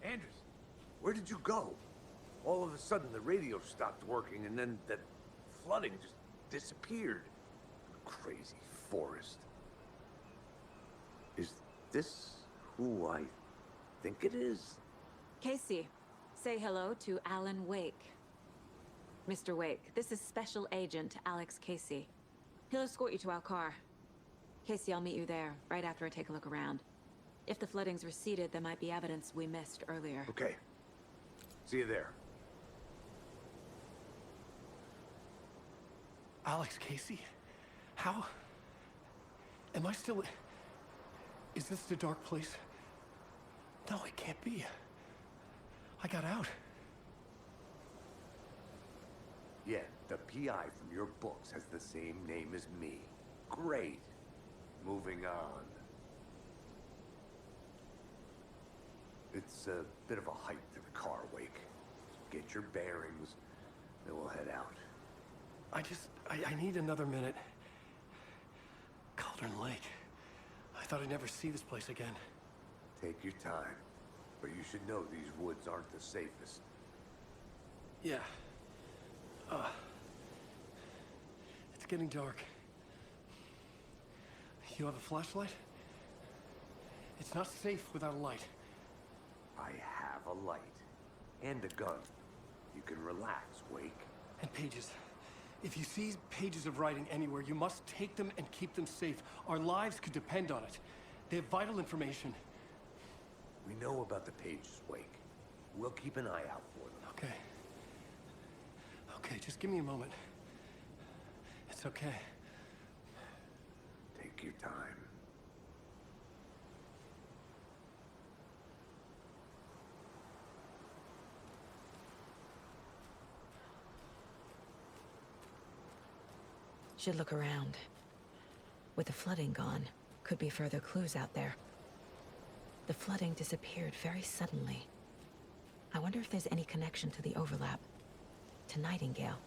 Andres, where did you go? All of a sudden, the radio stopped working, and then that flooding just disappeared. Crazy forest. Is this who I think it is? Casey, say hello to Alan Wake. Mr. Wake, this is Special Agent Alex Casey. He'll escort you to our car. Casey, I'll meet you there, right after I take a look around. If the flooding's receded, there might be evidence we missed earlier. Okay. See you there. Alex Casey? How? Am I still... Is this the dark place? No, it can't be. I got out. Yeah, the PI from your books has the same name as me. Great. Moving on. It's a bit of a hike to the car, Wake. Get your bearings, then we'll head out. I need another minute. Cauldron Lake. I thought I'd never see this place again. Take your time, but you should know these woods aren't the safest. Yeah. It's getting dark. You have a flashlight? It's not safe without a light. I have a light. And a gun. You can relax, Wake. And pages. If you see pages of writing anywhere, you must take them and keep them safe. Our lives could depend on it. They have vital information. We know about the pages, Wake. We'll keep an eye out for them. Okay. Okay, just give me a moment. It's okay. Take your time. Should look around. With the flooding gone, could be further clues out there. The flooding disappeared very suddenly. I wonder if there's any connection to the overlap. To Nightingale.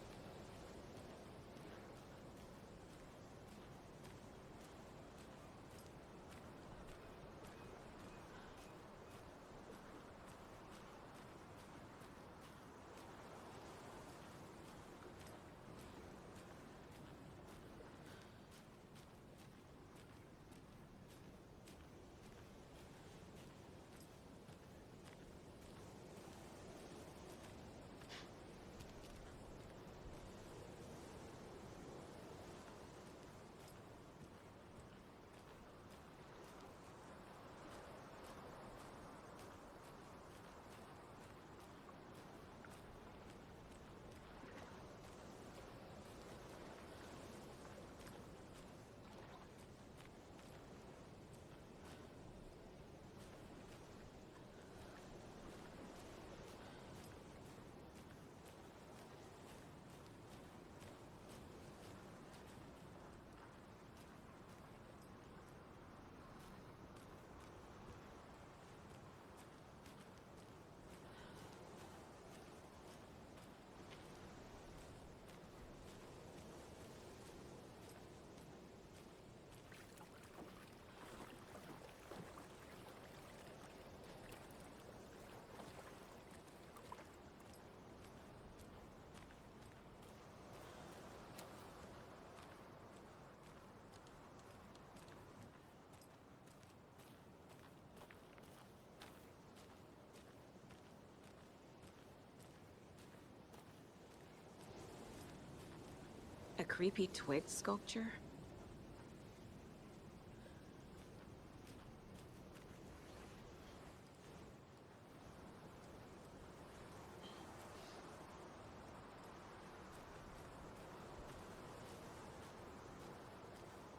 A creepy twig sculpture?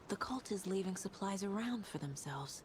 The cult is leaving supplies around for themselves.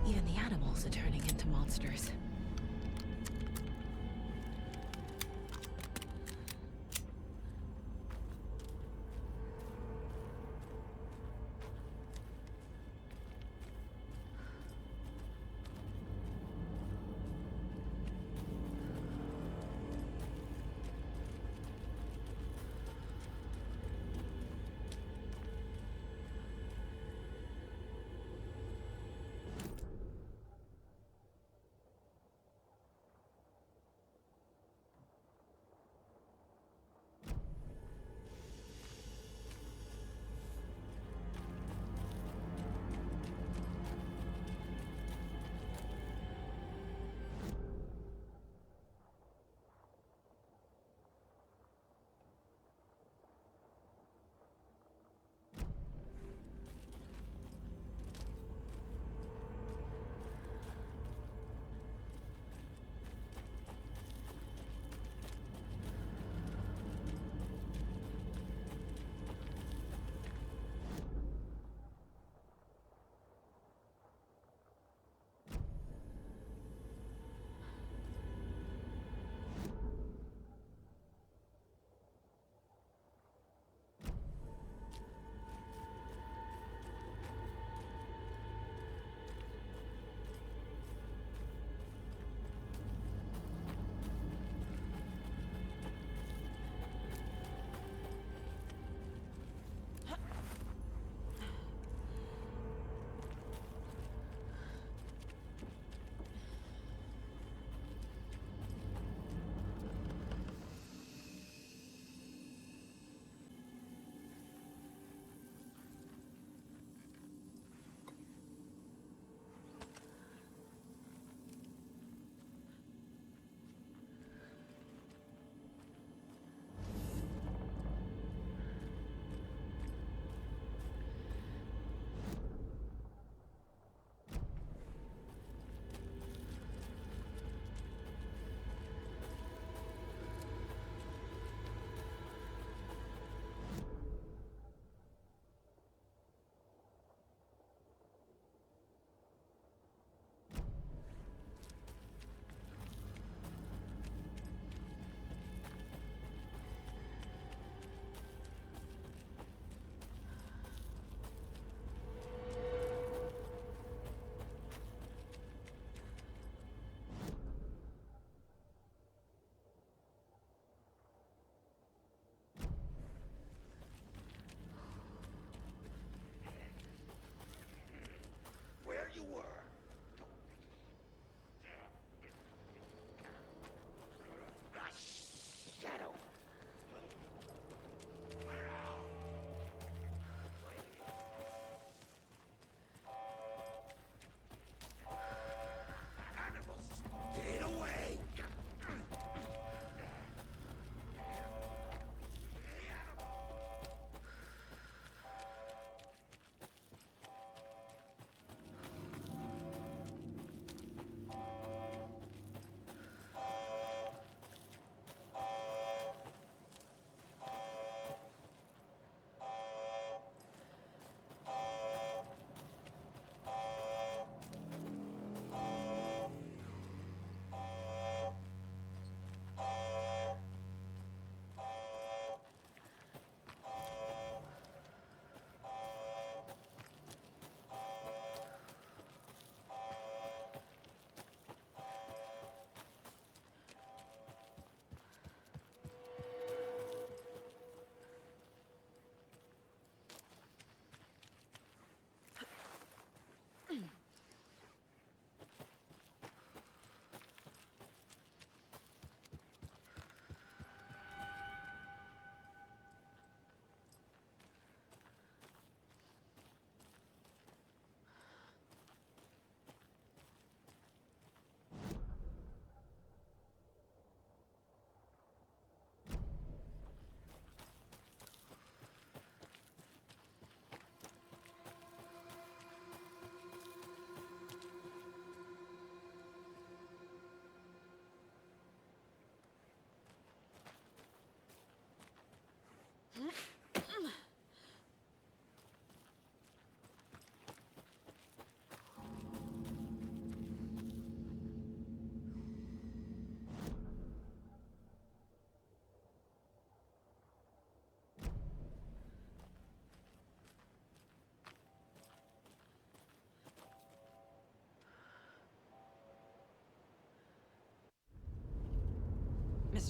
Even the animals are turning into monsters.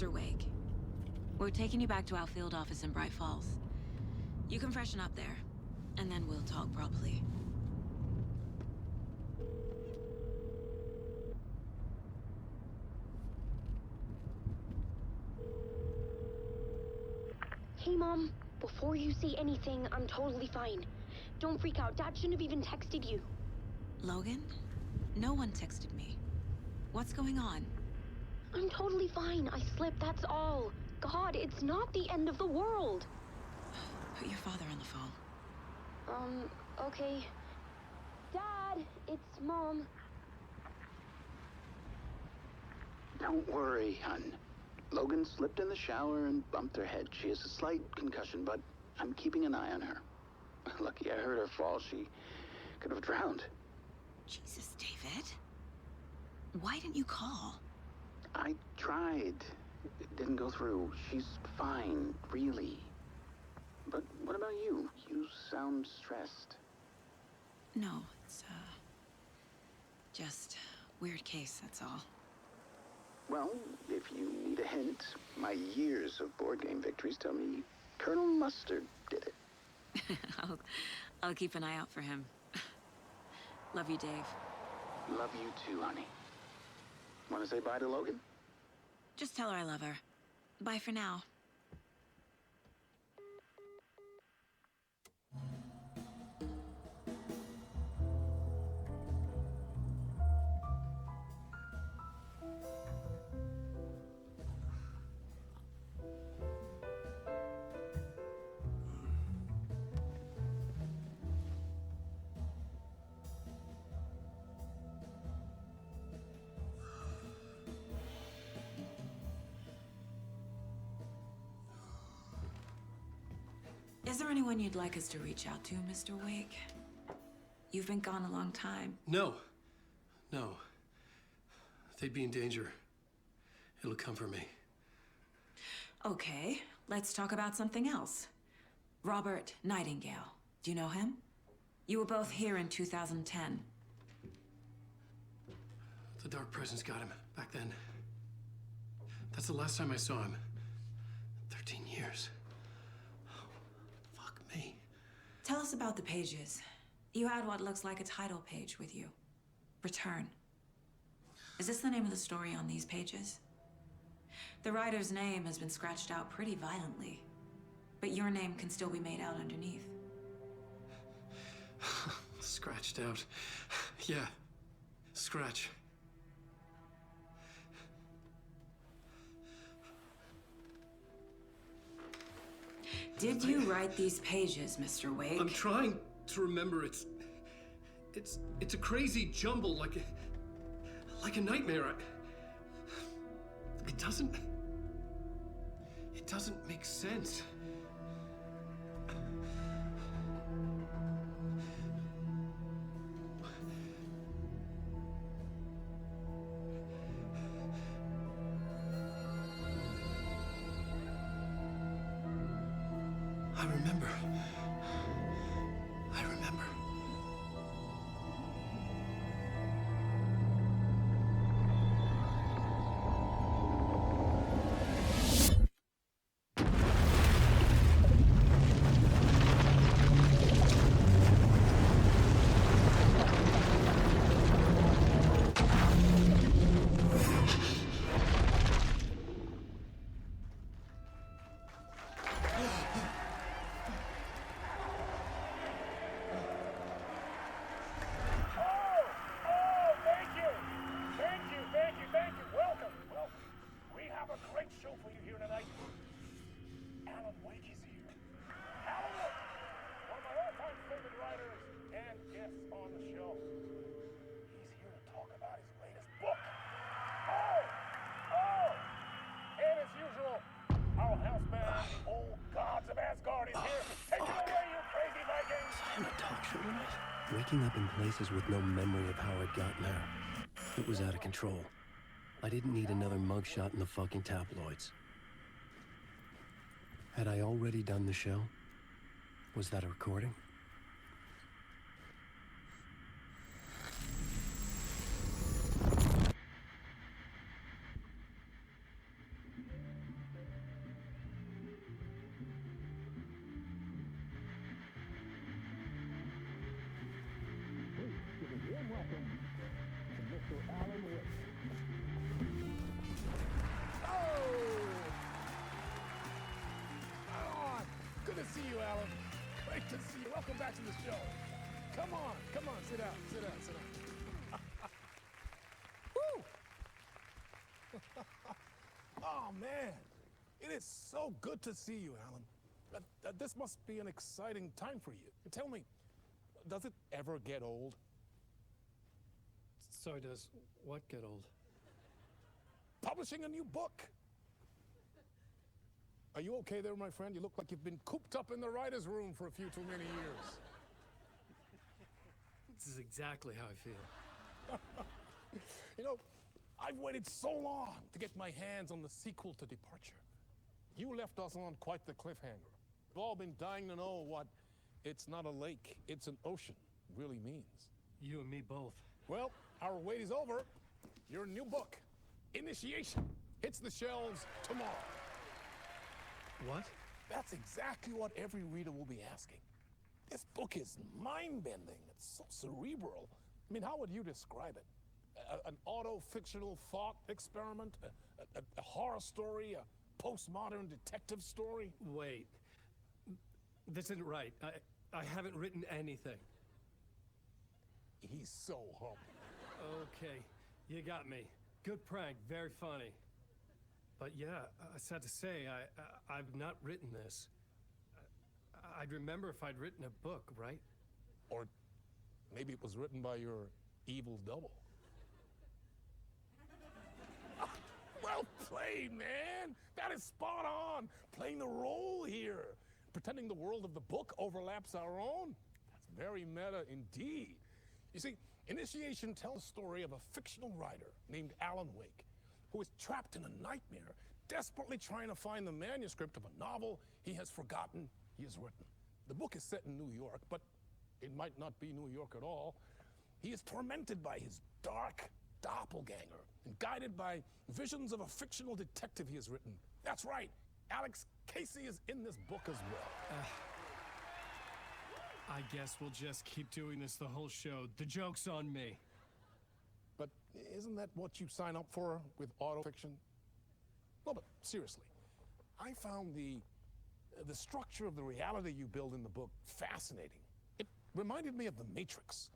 Mr. Wake, we're taking you back to our field office in Bright Falls. You can freshen up there, and then we'll talk properly. Hey, Mom. Before you say anything, I'm totally fine. Don't freak out. Dad shouldn't have even texted you. Logan? No one texted me. What's going on? I'm totally fine. I slipped, that's all. God, it's not the end of the world. Put your father on the phone. Okay. Dad, it's Mom. Don't worry, hon. Logan slipped in the shower and bumped her head. She has a slight concussion, but I'm keeping an eye on her. Lucky I heard her fall. She could have drowned. Jesus, David. Why didn't you call? I tried. It didn't go through. She's fine, really. But what about you? You sound stressed. No, it's, just weird case, that's all. Well, if you need a hint, my years of board game victories tell me Colonel Mustard did it. I'll keep an eye out for him. Love you, Dave. Love you too, honey. Want to say bye to Logan? Just tell her I love her. Bye for now. Is there anyone you'd like us to reach out to, Mr. Wake? You've been gone a long time. No. They'd be in danger. It'll come for me. Okay, let's talk about something else. Robert Nightingale. Do you know him? You were both here in 2010. The Dark Presence got him back then. That's the last time I saw him. 13 years. Oh, fuck me. Tell us about the pages. You had what looks like a title page with you. Return. Is this the name of the story on these pages? The writer's name has been scratched out pretty violently, but your name can still be made out underneath. Scratched out. Yeah. Scratch. Did you write these pages, Mr. Wake? I'm trying to remember. It's a crazy jumble, like a nightmare. It doesn't make sense. I remember. Thank you. Welcome. We have a great show for you here tonight. Alan Wake is here. Alan Wake, one of my all-time favorite writers and guests on the show. He's here to talk about his latest book. And as usual, our house band, the old gods of Asgard, is here. Take it away, you crazy Vikings! I'm a talk show tonight. Waking up in places with no memory of how I'd gotten there. It was out of control. I didn't need another mugshot in the fucking tabloids. Had I already done the show? Was that a recording? Alan Wake. Oh! Right on. Good to see you, Alan. Great to see you. Welcome back to the show. Come on, sit down, sit down, sit down. Woo! Oh, man. It is so good to see you, Alan. This must be an exciting time for you. Tell me, does it ever get old? So does what get old? Publishing a new book. Are you okay there, my friend? You look like you've been cooped up in the writer's room for a few too many years. This is exactly how I feel. You know, I've waited so long to get my hands on the sequel to Departure. You left us on quite the cliffhanger. We've all been dying to know what "it's not a lake, it's an ocean" really means. You and me both. Well, our wait is over. Your new book, Initiation, hits the shelves tomorrow. What? That's exactly what every reader will be asking. This book is mind-bending. It's so cerebral. I mean, how would you describe it? An auto-fictional thought experiment? A horror story? A postmodern detective story? Wait. This isn't right. I haven't written anything. He's so humble. Okay, you got me. Good prank, very funny. But yeah, sad to say, I've not written this. I'd remember if I'd written a book, right? Or maybe it was written by your evil double. Well played, man! That is spot on! Playing the role here. Pretending the world of the book overlaps our own. That's very meta indeed. You see, Initiation tells the story of a fictional writer named Alan Wake, who is trapped in a nightmare, desperately trying to find the manuscript of a novel he has forgotten he has written. The book is set in New York, but it might not be New York at all. He is tormented by his dark doppelganger and guided by visions of a fictional detective he has written. That's right, Alex Casey is in this book as well. I guess we'll just keep doing this the whole show. The joke's on me. But isn't that what you sign up for with autofiction? No, but seriously, I found the structure of the reality you build in the book fascinating. It reminded me of The Matrix.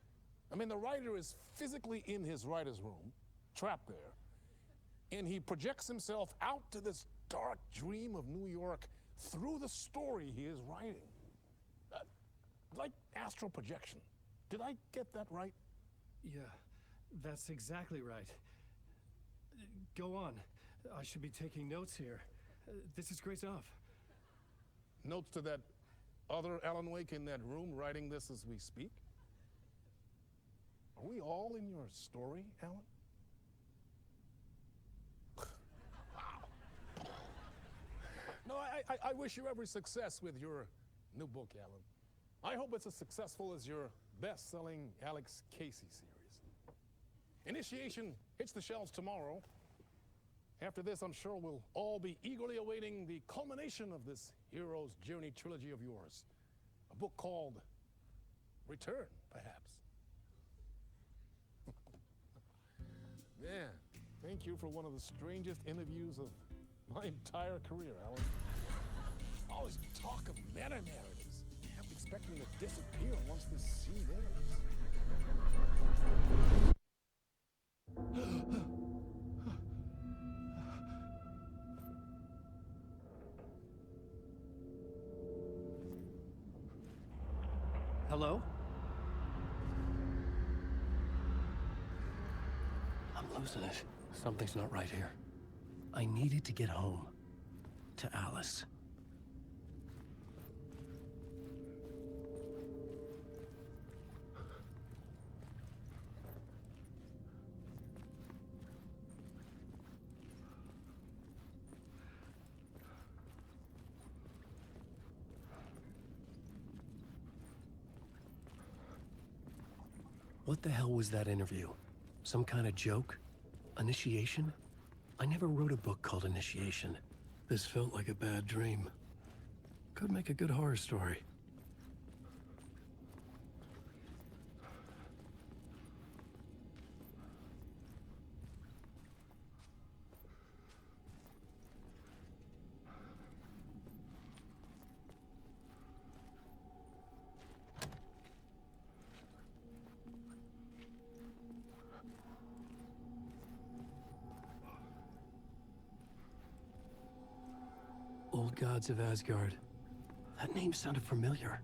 I mean, the writer is physically in his writer's room, trapped there, and he projects himself out to this dark dream of New York through the story he is writing. Like astral projection. Did I get that right? Yeah, that's exactly right. Go on. I should be taking notes here. This is great stuff. Notes to that other Alan Wake in that room writing this as we speak? Are we all in your story, Alan? Wow. No, I wish you every success with your new book, Alan. I hope it's as successful as your best-selling Alex Casey series. Initiation hits the shelves tomorrow. After this, I'm sure we'll all be eagerly awaiting the culmination of this hero's journey trilogy of yours. A book called Return, perhaps. Man, thank you for one of the strangest interviews of my entire career, Alan. All this talk of meta-narratives. I'm expecting to disappear once this scene ends. Hello? I'm losing it. Something's not right here. I needed to get home. To Alice. What the hell was that interview? Some kind of joke? Initiation? I never wrote a book called Initiation. This felt like a bad dream. Could make a good horror story. Old Gods of Asgard. That name sounded familiar.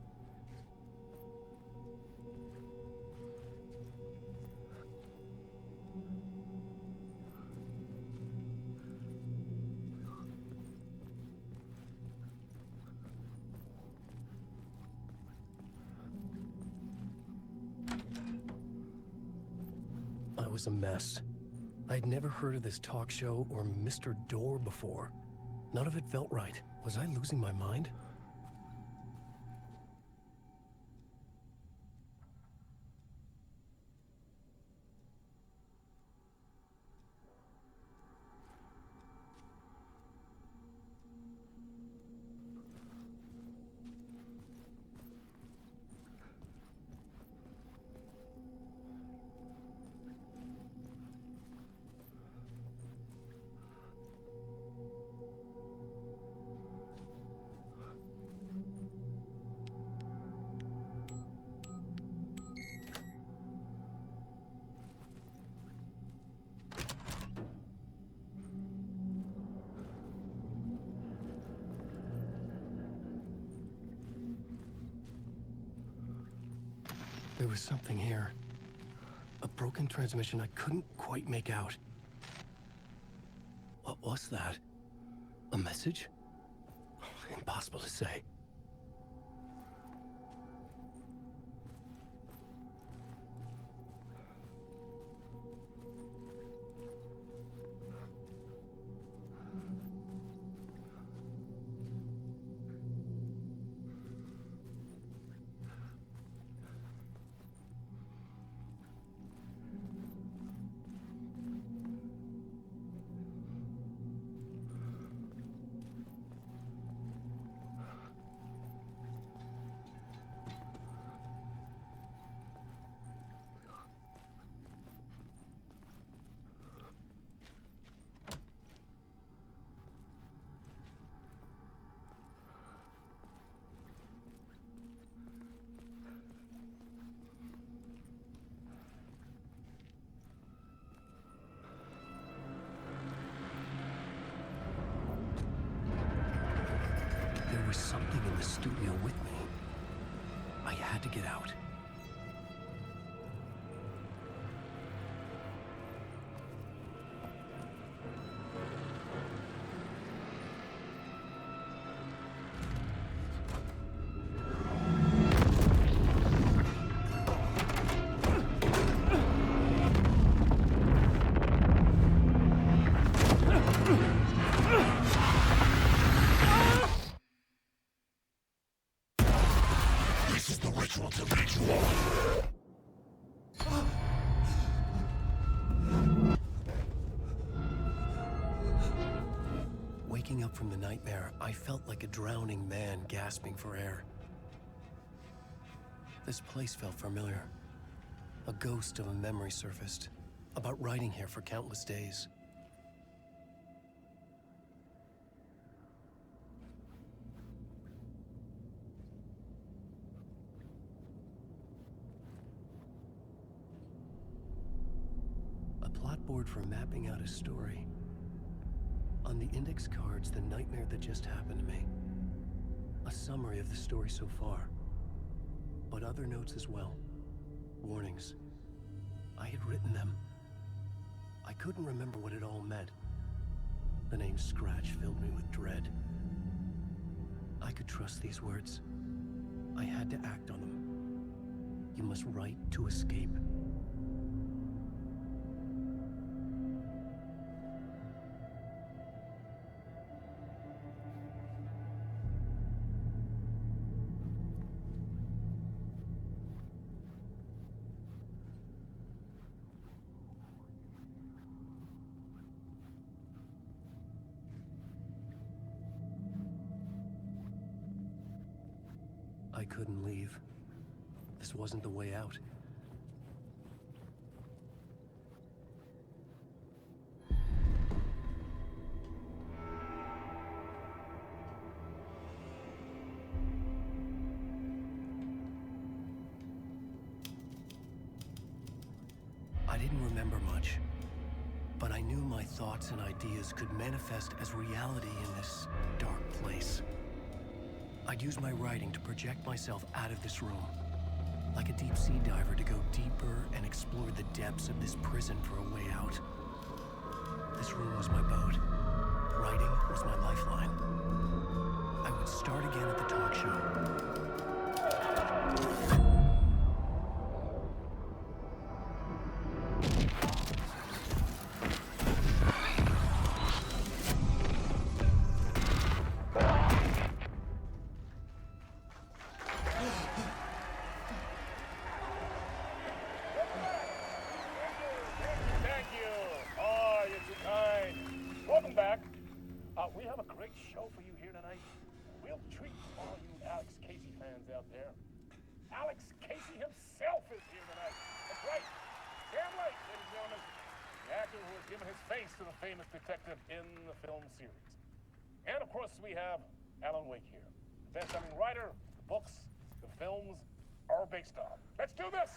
I was a mess. I'd never heard of this talk show or Mr. Door before. None of it felt right. Was I losing my mind? There was something here. A broken transmission I couldn't quite make out. What was that? A message? Impossible to say. There was something in the studio with me. I had to get out. Waking up from the nightmare, I felt like a drowning man gasping for air. This place felt familiar. A ghost of a memory surfaced, about riding here for countless days. A plot board for mapping out a story. On the index cards, the nightmare that just happened to me. A summary of the story so far. But other notes as well. Warnings. I had written them. I couldn't remember what it all meant. The name Scratch filled me with dread. I could trust these words. I had to act on them. You must write to escape. I couldn't leave. This wasn't the way out. I didn't remember much. but I knew my thoughts and ideas could manifest as reality in this dark place. I'd use my writing to project myself out of this room, like a deep sea diver to go deeper and explore the depths of this prison for a way out. This room was my boat. Writing was my lifeline. I would start again at the talk show. Thank you. Oh, you're too kind. Welcome back. We have a great show for you here tonight. We'll treat all you Alex Casey fans out there. Alex Casey himself is here tonight. That's right. Sam Lake, ladies and gentlemen. The actor who has given his face to the famous detective in the film series. And of course, we have Alan Wake here. The best-selling writer, the books, the films are based on. Let's do this!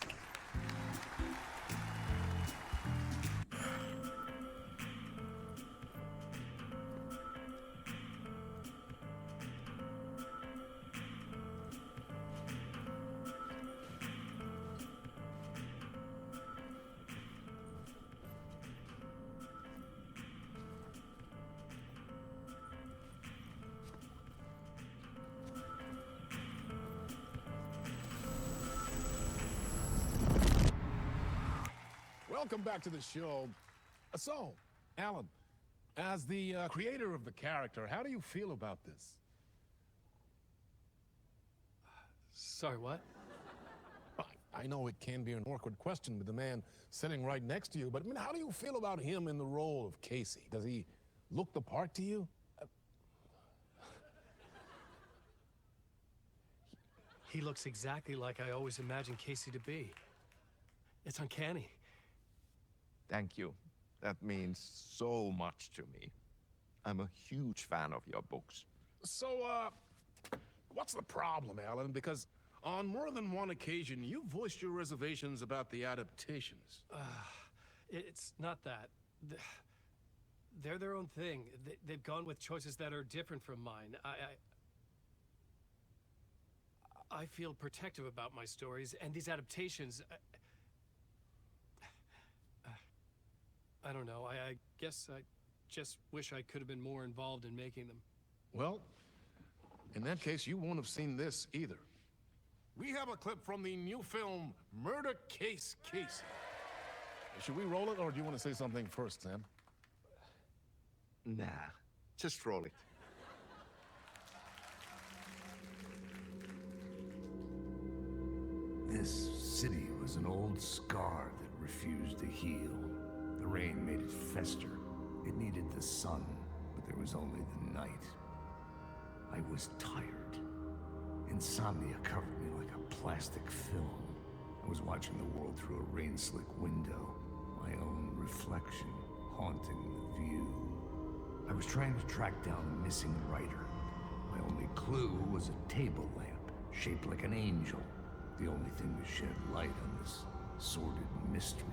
Welcome back to the show. So, Alan, as the creator of the character, how do you feel about this? Sorry, what? I know it can be an awkward question with the man sitting right next to you, but I mean, how do you feel about him in the role of Casey? Does he look the part to you? He looks exactly like I always imagined Casey to be. It's uncanny. Thank you. That means so much to me. I'm a huge fan of your books. So, what's the problem, Alan? Because on more than one occasion, you voiced your reservations about the adaptations. It's not that. They're their own thing. They've gone with choices that are different from mine. I feel protective about my stories, and these adaptations... I don't know. I guess I just wish I could have been more involved in making them. Well, in that case, you won't have seen this either. We have a clip from the new film, Murder Case Casey. Should we roll it, or do you want to say something first, Sam? Nah, just roll it. This city was an old scar that refused to heal. The rain made it fester. It needed the sun, but there was only the night. I was tired. Insomnia covered me like a plastic film. I was watching the world through a rain-slick window, my own reflection haunting the view. I was trying to track down a missing writer. My only clue was a table lamp, shaped like an angel. The only thing to shed light on this sordid mystery.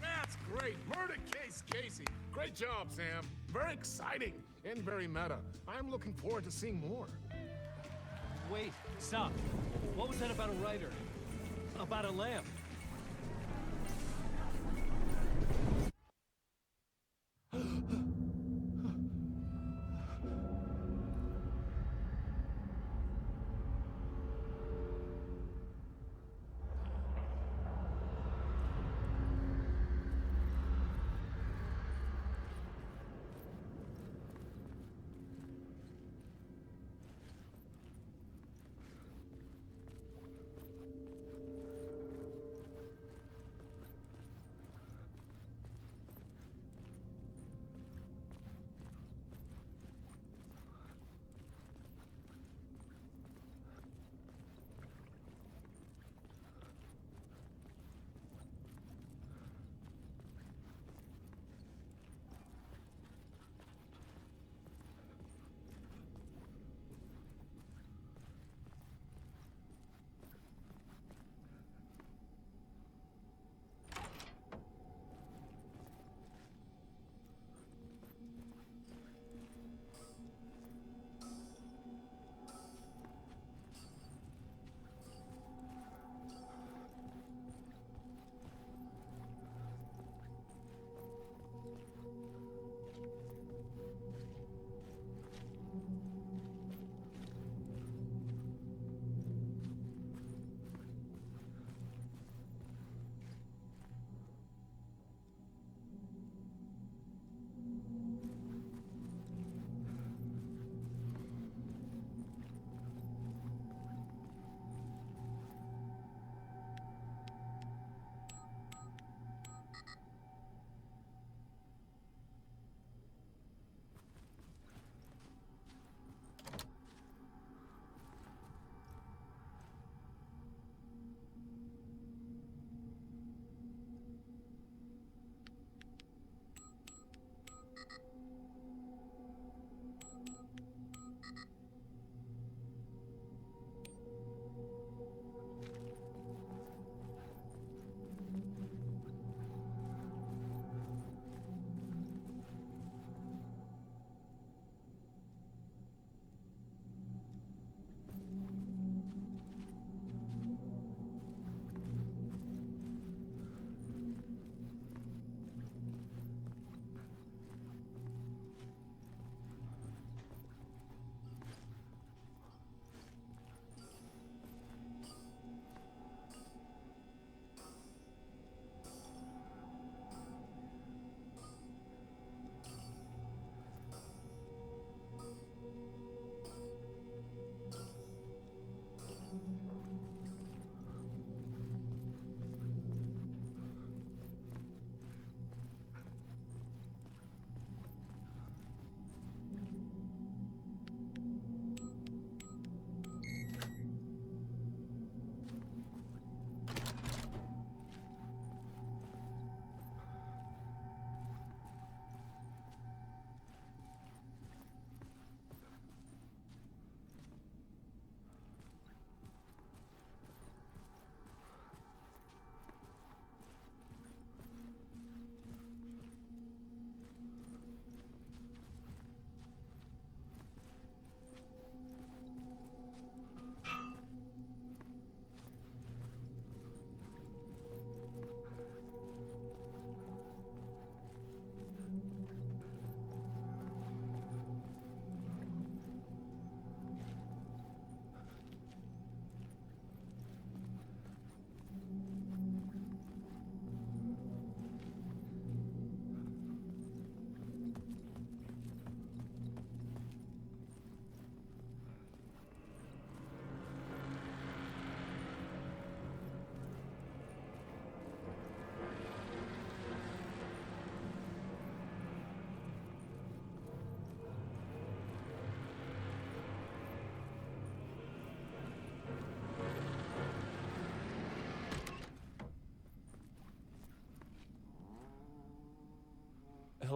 That's great! Murder Case Casey! Great job, Sam. Very exciting and very meta. I'm looking forward to seeing more. Wait, stop. What was that about a writer? About a lamp?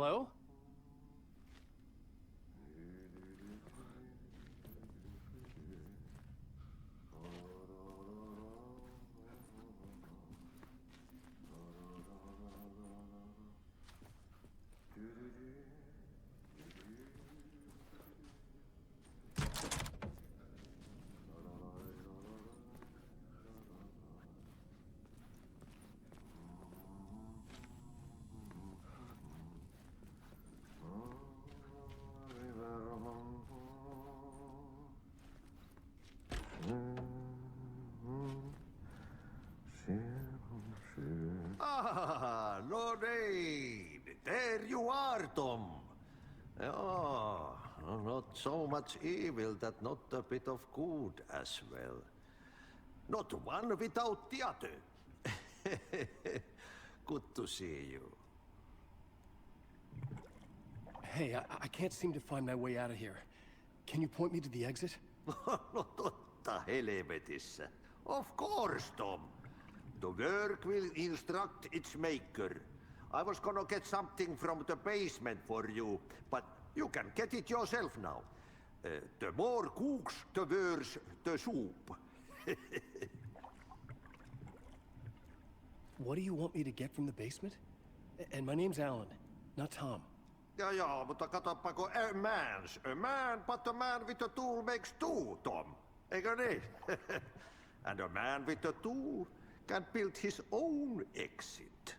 Hello? Ah, Lorraine! There you are, Tom. Oh, not so much evil that not a bit of good as well. Not one without the other. Good to see you. Hey, I can't seem to find my way out of here. Can you point me to the exit? No totta helvetissä. Of course, Tom. The work will instruct its maker. I was gonna get something from the basement for you, but you can get it yourself now. The more cooks, the worse the soup. What do you want me to get from the basement? And my name's Alan, not Tom. Ja, mutta katoppa kun a man, but a man with a tool makes two, Tom. Eikö niin? And a man with a tool can build his own exit.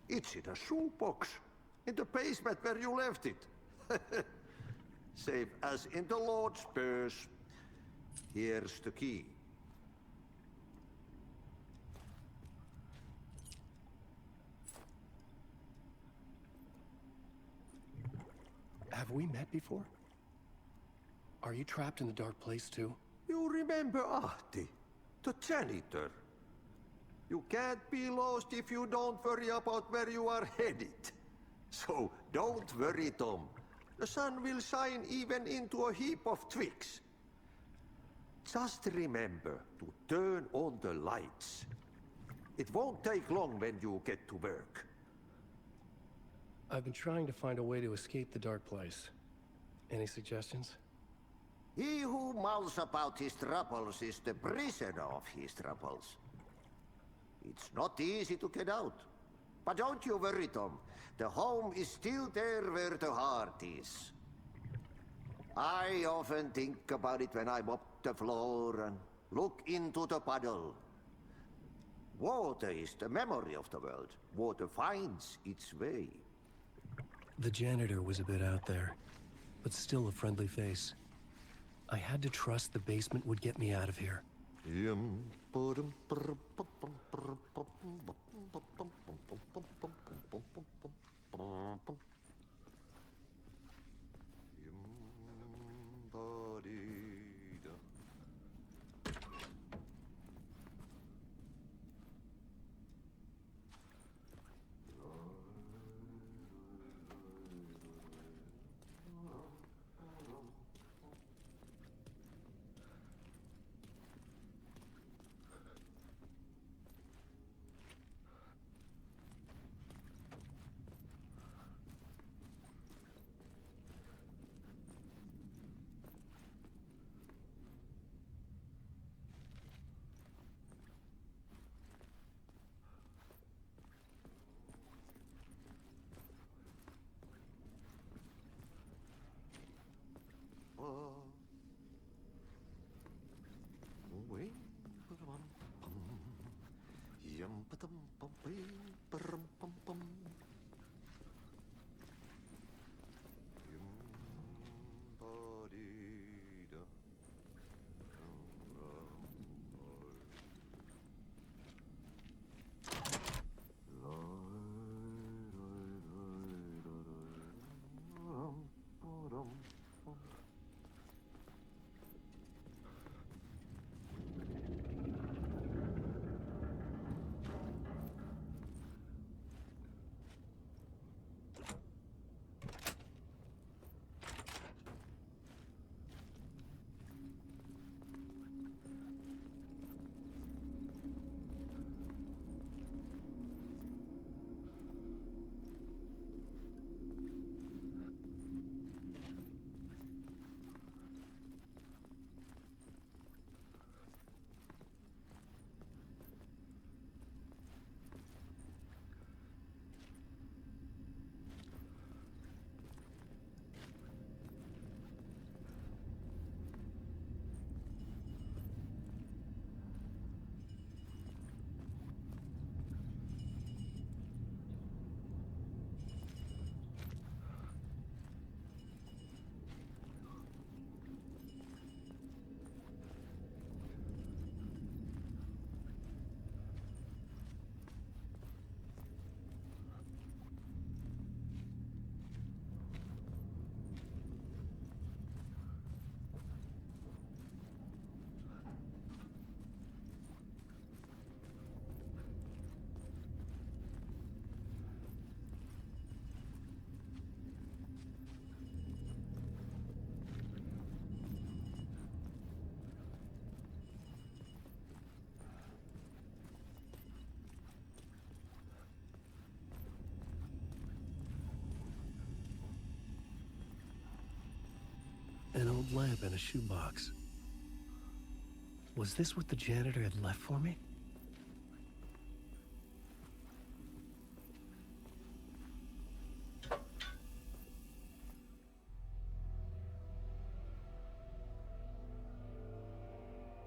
It's in a shoebox, in the basement where you left it. Safe as in the Lord's purse. Here's the key. Have we met before? Are you trapped in the dark place too? You remember Ahti, the janitor. You can't be lost if you don't worry about where you are headed. So don't worry, Tom. The sun will shine even into a heap of twigs. Just remember to turn on the lights. It won't take long when you get to work. I've been trying to find a way to escape the dark place. Any suggestions? He who mouths about his troubles is the prisoner of his troubles. It's not easy to get out. But don't you worry, Tom. The home is still there where the heart is. I often think about it when I mop the floor and look into the puddle. Water is the memory of the world. Water finds its way. The janitor was a bit out there, but still a friendly face. I had to trust the basement would get me out of here. old lamp in a shoebox. Was this what the janitor had left for me?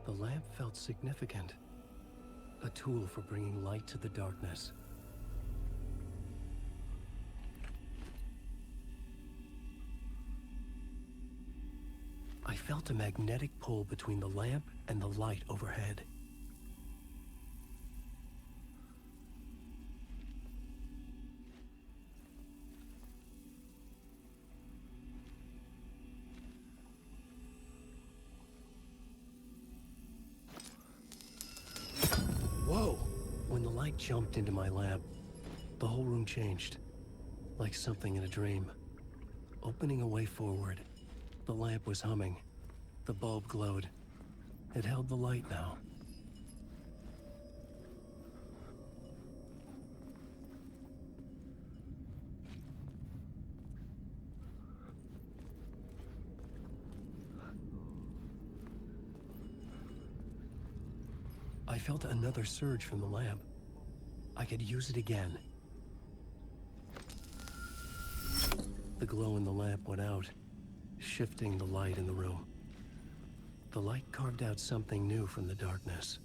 The lamp felt significant. A tool for bringing light to the darkness. I felt a magnetic pull between the lamp and the light overhead. Whoa! When the light jumped into my lamp, the whole room changed, like something in a dream. Opening a way forward, the lamp was humming. The bulb glowed. It held the light now. I felt another surge from the lamp. I could use it again. The glow in the lamp went out, shifting the light in the room. The light carved out something new from the darkness.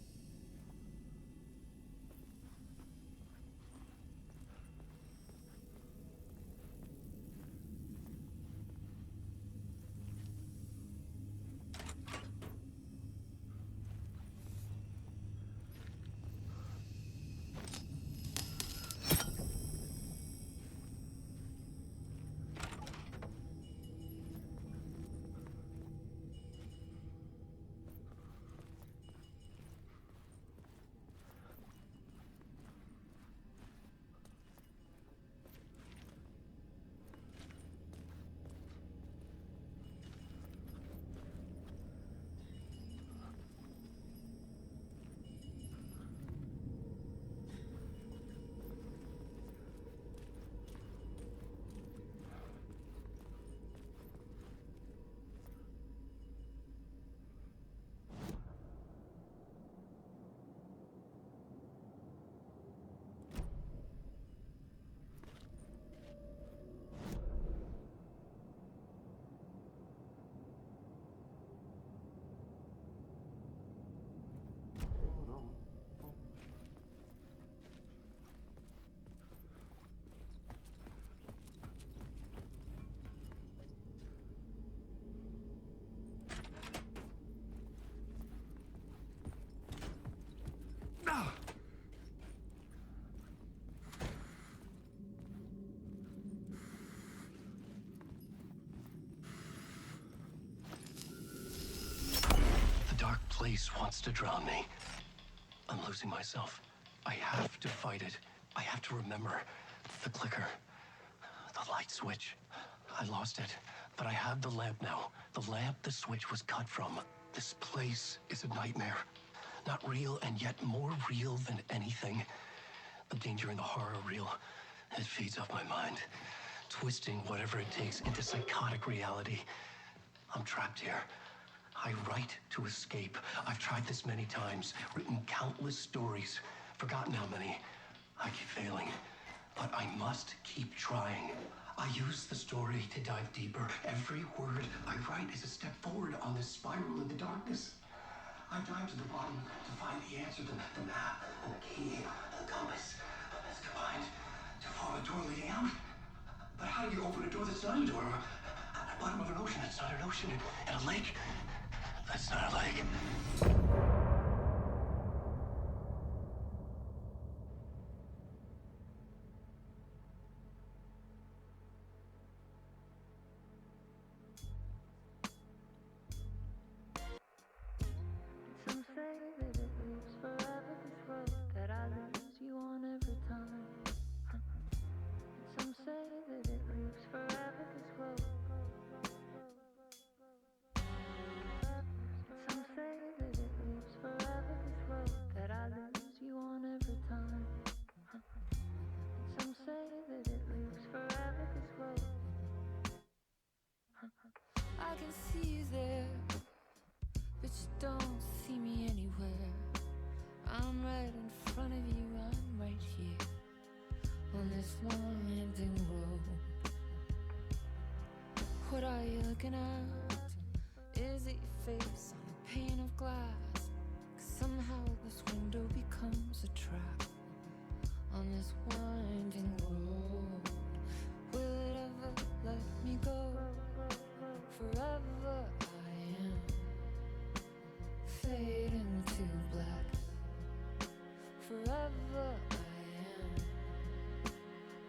Place wants to drown me. I'm losing myself. I have to fight it. I have to remember the clicker, the light switch. I lost it, but I have the lamp now. The lamp the switch was cut from. This place is a nightmare. Not real, and yet more real than anything. The danger and the horror are real. It feeds off my mind, twisting whatever it takes into psychotic reality. I'm trapped here. I write to escape. I've tried this many times, written countless stories, forgotten how many. I keep failing, but I must keep trying. I use the story to dive deeper. Every word I write is a step forward on this spiral in the darkness. I dive to the bottom to find the answer, the map, and the key, and the compass. It's combined to form a door leading out. But how do you open a door that's not a door? At the bottom of an ocean, it's not an ocean. And a lake, that's not a lake. Some say that it lives forever, this road that I lose you on every time. Some say that it lives forever, this road. Some say that it lives looking out? Is it your face on a pane of glass? 'Cause somehow this window becomes a trap on this winding road. Will it ever let me go? Forever I am fading to black. Forever I am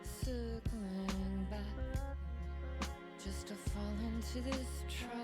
circling back, just to fall into this trap.